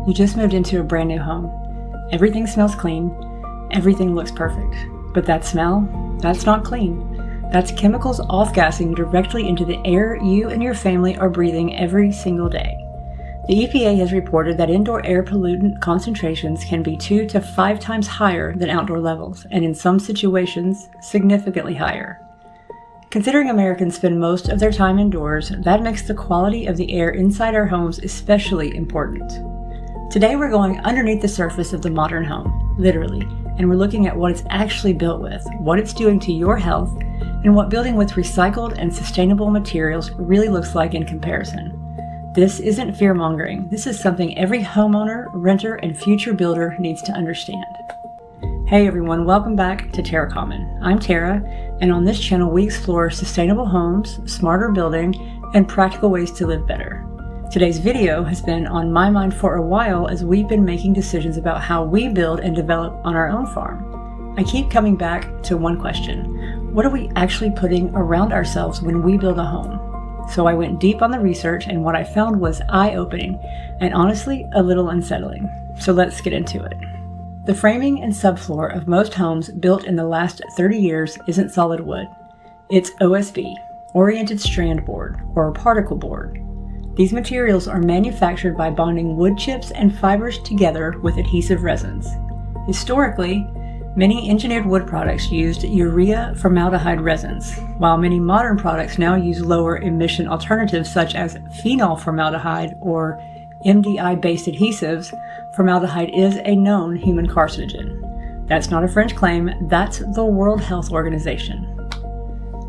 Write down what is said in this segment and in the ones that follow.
You just moved into a brand new home. Everything smells clean. Everything looks perfect. But that smell, that's not clean. That's chemicals off-gassing directly into the air you and your family are breathing every single day. The EPA has reported that indoor air pollutant concentrations can be 2 to 5 times higher than outdoor levels, and in some situations, significantly higher. Considering Americans spend most of their time indoors, that makes the quality of the air inside our homes especially important. Today we're going underneath the surface of the modern home, literally, and we're looking at what it's actually built with, what it's doing to your health, and what building with recycled and sustainable materials really looks like in comparison. This isn't fear-mongering. This is something every homeowner, renter, and future builder needs to understand. Hey everyone, welcome back to Terra. I'm Terra, and on this channel we explore sustainable homes, smarter building, and practical ways to live better. Today's video has been on my mind for a while as we've been making decisions about how we build and develop on our own farm. I keep coming back to one question: what are we actually putting around ourselves when we build a home? So I went deep on the research, and what I found was eye-opening and honestly a little unsettling. So let's get into it. The framing and subfloor of most homes built in the last 30 years isn't solid wood. It's OSB, oriented strand board, or particle board. These materials are manufactured by bonding wood chips and fibers together with adhesive resins. Historically, many engineered wood products used urea formaldehyde resins, while many modern products now use lower emission alternatives such as phenol formaldehyde or MDI-based adhesives. Formaldehyde is a known human carcinogen. That's not a French claim, that's the World Health Organization.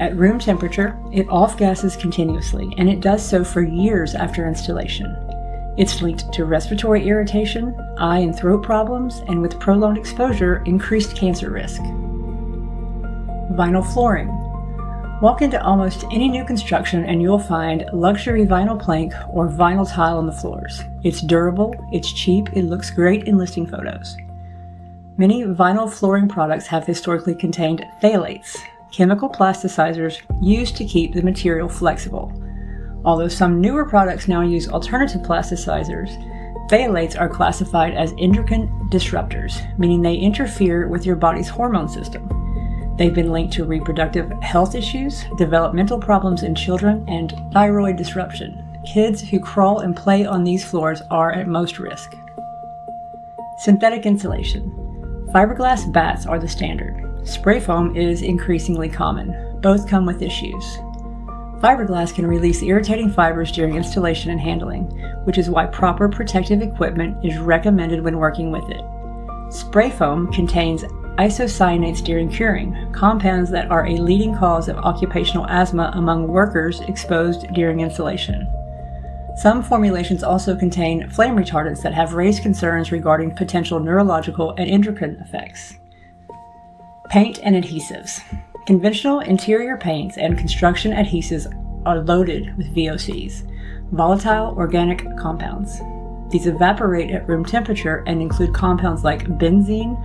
At room temperature, it off-gasses continuously, and it does so for years after installation. It's linked to respiratory irritation, eye and throat problems, and with prolonged exposure, increased cancer risk. Vinyl flooring. Walk into almost any new construction and you'll find luxury vinyl plank or vinyl tile on the floors. It's durable, it's cheap, it looks great in listing photos. Many vinyl flooring products have historically contained phthalates, chemical plasticizers used to keep the material flexible. Although some newer products now use alternative plasticizers, phthalates are classified as endocrine disruptors, meaning they interfere with your body's hormone system. They've been linked to reproductive health issues, developmental problems in children, and thyroid disruption. Kids who crawl and play on these floors are at most risk. Synthetic insulation. Fiberglass bats are the standard. Spray foam is increasingly common. Both come with issues. Fiberglass can release irritating fibers during installation and handling, which is why proper protective equipment is recommended when working with it. Spray foam contains isocyanates during curing, compounds that are a leading cause of occupational asthma among workers exposed during installation. Some formulations also contain flame retardants that have raised concerns regarding potential neurological and endocrine effects. Paint and adhesives. Conventional interior paints and construction adhesives are loaded with VOCs, volatile organic compounds. These evaporate at room temperature and include compounds like benzene,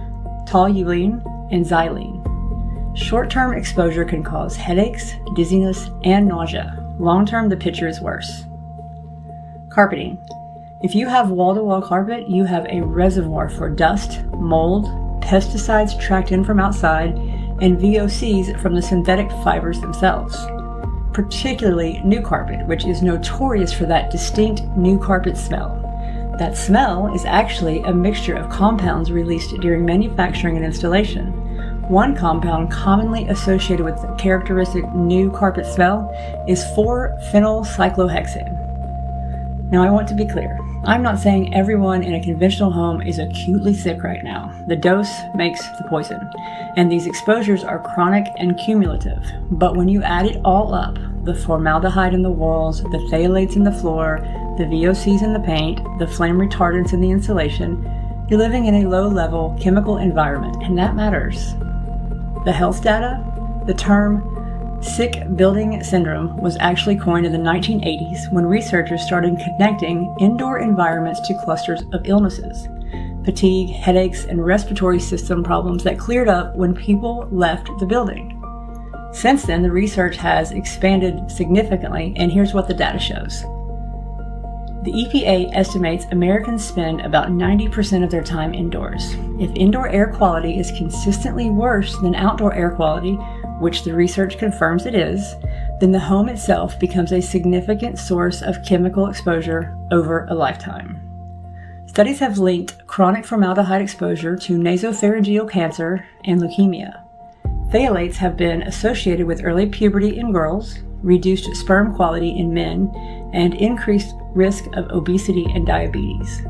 toluene, and xylene. Short-term exposure can cause headaches, dizziness, and nausea. Long-term, the picture is worse. Carpeting. If you have wall-to-wall carpet, you have a reservoir for dust, mold, pesticides tracked in from outside, and VOCs from the synthetic fibers themselves. Particularly new carpet, which is notorious for that distinct new carpet smell. That smell is actually a mixture of compounds released during manufacturing and installation. One compound commonly associated with the characteristic new carpet smell is 4-phenylcyclohexane. Now I want to be clear. I'm not saying everyone in a conventional home is acutely sick right now. The dose makes the poison, and these exposures are chronic and cumulative. But when you add it all up, the formaldehyde in the walls, the phthalates in the floor, the VOCs in the paint, the flame retardants in the insulation, you're living in a low-level chemical environment, and that matters. The health data, the term sick building syndrome was actually coined in the 1980s when researchers started connecting indoor environments to clusters of illnesses, fatigue, headaches, and respiratory system problems that cleared up when people left the building. Since then, the research has expanded significantly, and here's what the data shows. The EPA estimates Americans spend about 90% of their time indoors. If indoor air quality is consistently worse than outdoor air quality, which the research confirms it is, then the home itself becomes a significant source of chemical exposure over a lifetime. Studies have linked chronic formaldehyde exposure to nasopharyngeal cancer and leukemia. Phthalates have been associated with early puberty in girls, reduced sperm quality in men, and increased risk of obesity and diabetes.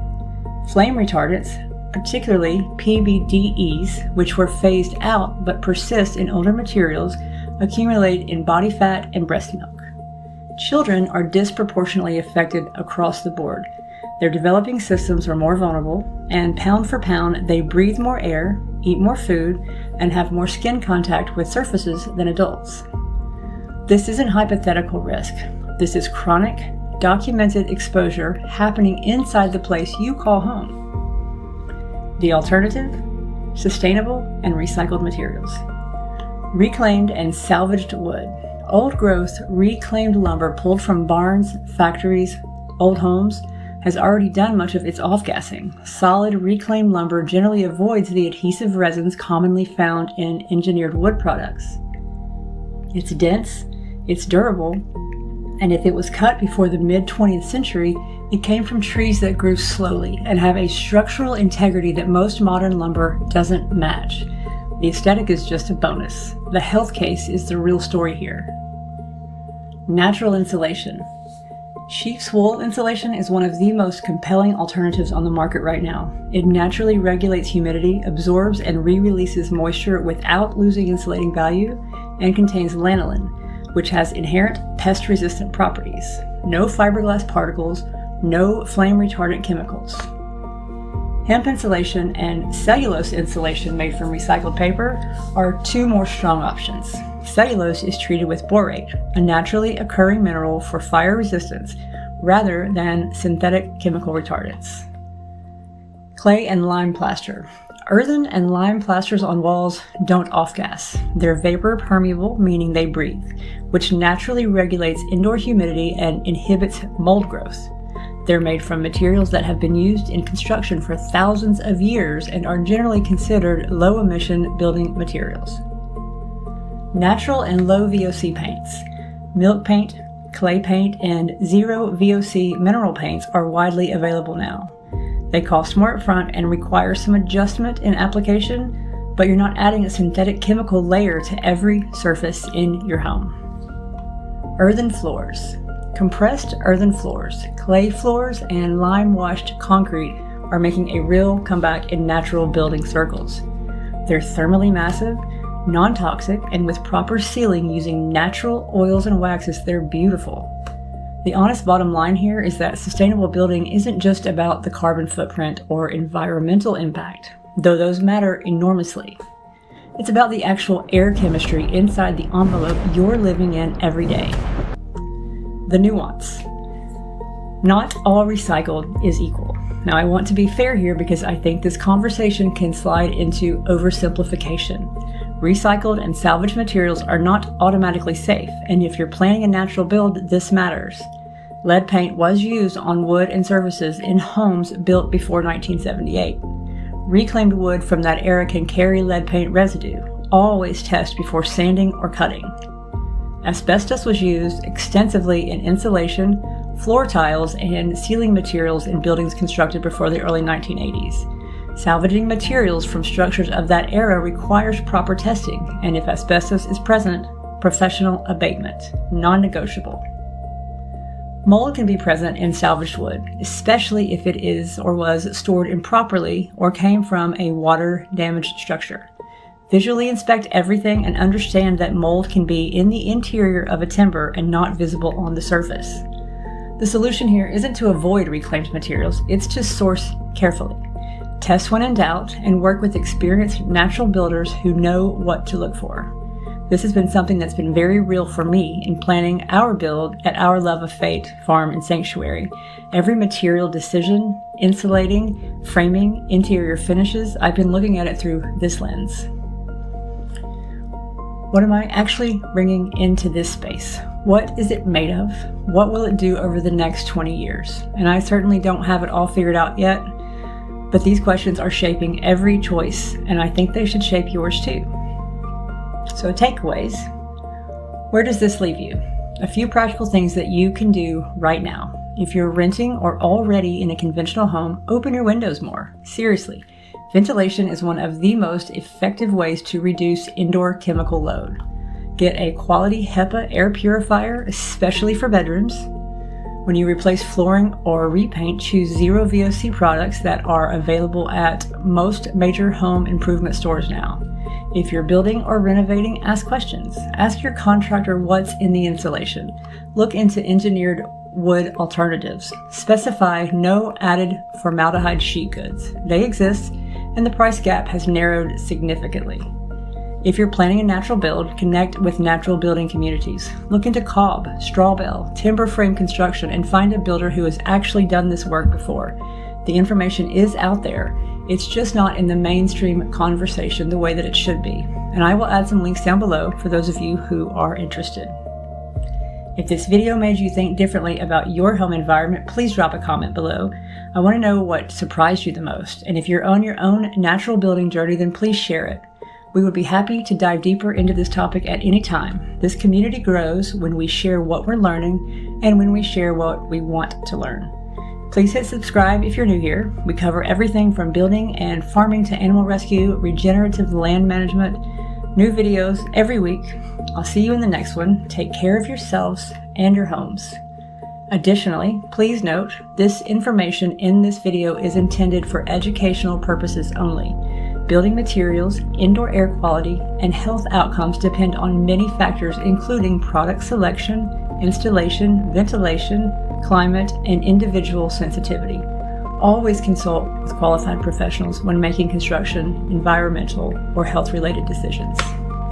Flame retardants, particularly PBDEs, which were phased out but persist in older materials, accumulate in body fat and breast milk. Children are disproportionately affected across the board. Their developing systems are more vulnerable, and pound for pound, they breathe more air, eat more food, and have more skin contact with surfaces than adults. This isn't hypothetical risk. This is chronic, documented exposure happening inside the place you call home. The alternative? Sustainable and recycled materials. Reclaimed and salvaged wood. Old growth, reclaimed lumber pulled from barns, factories, old homes has already done much of its off-gassing. Solid reclaimed lumber generally avoids the adhesive resins commonly found in engineered wood products. It's dense, it's durable, and if it was cut before the mid-20th century, it came from trees that grew slowly and have a structural integrity that most modern lumber doesn't match. The aesthetic is just a bonus. The health case is the real story here. Natural insulation. Sheep's wool insulation is one of the most compelling alternatives on the market right now. It naturally regulates humidity, absorbs and re-releases moisture without losing insulating value, and contains lanolin, which has inherent pest-resistant properties. No fiberglass particles, no flame-retardant chemicals. Hemp insulation and cellulose insulation made from recycled paper are two more strong options. Cellulose is treated with borate, a naturally occurring mineral for fire resistance, rather than synthetic chemical retardants. Clay and lime plaster. Earthen and lime plasters on walls don't off-gas. They're vapor permeable, meaning they breathe, which naturally regulates indoor humidity and inhibits mold growth. They're made from materials that have been used in construction for thousands of years and are generally considered low-emission building materials. Natural and low VOC paints. Milk paint, clay paint, and zero VOC mineral paints are widely available now. They cost more upfront and require some adjustment in application, but you're not adding a synthetic chemical layer to every surface in your home. Earthen floors. Compressed earthen floors, clay floors, and lime-washed concrete are making a real comeback in natural building circles. They're thermally massive, non-toxic, and with proper sealing using natural oils and waxes, they're beautiful. The honest bottom line here is that sustainable building isn't just about the carbon footprint or environmental impact, though those matter enormously. It's about the actual air chemistry inside the envelope you're living in every day. The nuance. Not all recycled is equal. Now, I want to be fair here because I think this conversation can slide into oversimplification. Recycled and salvaged materials are not automatically safe, and if you're planning a natural build, this matters. Lead paint was used on wood and surfaces in homes built before 1978. Reclaimed wood from that era can carry lead paint residue. Always test before sanding or cutting. Asbestos was used extensively in insulation, floor tiles, and ceiling materials in buildings constructed before the early 1980s. Salvaging materials from structures of that era requires proper testing, and if asbestos is present, professional abatement, non-negotiable. Mold can be present in salvaged wood, especially if it is or was stored improperly or came from a water-damaged structure. Visually inspect everything and understand that mold can be in the interior of a timber and not visible on the surface. The solution here isn't to avoid reclaimed materials, it's to source carefully. Test when in doubt and work with experienced natural builders who know what to look for. This has been something that's been very real for me in planning our build at our Love of Fate farm and sanctuary. Every material decision, insulating, framing, interior finishes, I've been looking at it through this lens. What am I actually bringing into this space? What is it made of? What will it do over the next 20 years? And I certainly don't have it all figured out yet, but these questions are shaping every choice, and I think they should shape yours too. So takeaways. Where does this leave you? A few practical things that you can do right now. If you're renting or already in a conventional home, open your windows more. Seriously, ventilation is one of the most effective ways to reduce indoor chemical load. Get a quality HEPA air purifier, especially for bedrooms. When you replace flooring or repaint, choose zero VOC products that are available at most major home improvement stores now. If you're building or renovating, ask questions. Ask your contractor what's in the insulation. Look into engineered wood alternatives. Specify no added formaldehyde sheet goods. They exist, and the price gap has narrowed significantly. If you're planning a natural build, connect with natural building communities. Look into cob, straw bale, timber frame construction, and find a builder who has actually done this work before. The information is out there. It's just not in the mainstream conversation the way that it should be. And I will add some links down below for those of you who are interested. If this video made you think differently about your home environment, please drop a comment below. I want to know what surprised you the most. And if you're on your own natural building journey, then please share it. We would be happy to dive deeper into this topic at any time. This community grows when we share what we're learning and when we share what we want to learn. Please hit subscribe if you're new here. We cover everything from building and farming to animal rescue, regenerative land management, new videos every week. I'll see you in the next one. Take care of yourselves and your homes. Additionally, please note, this information in this video is intended for educational purposes only. Building materials, indoor air quality, and health outcomes depend on many factors, including product selection, installation, ventilation, climate, and individual sensitivity. Always consult with qualified professionals when making construction, environmental, or health-related decisions.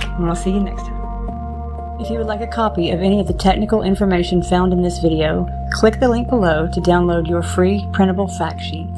And I'll see you next time. If you would like a copy of any of the technical information found in this video, click the link below to download your free printable fact sheet.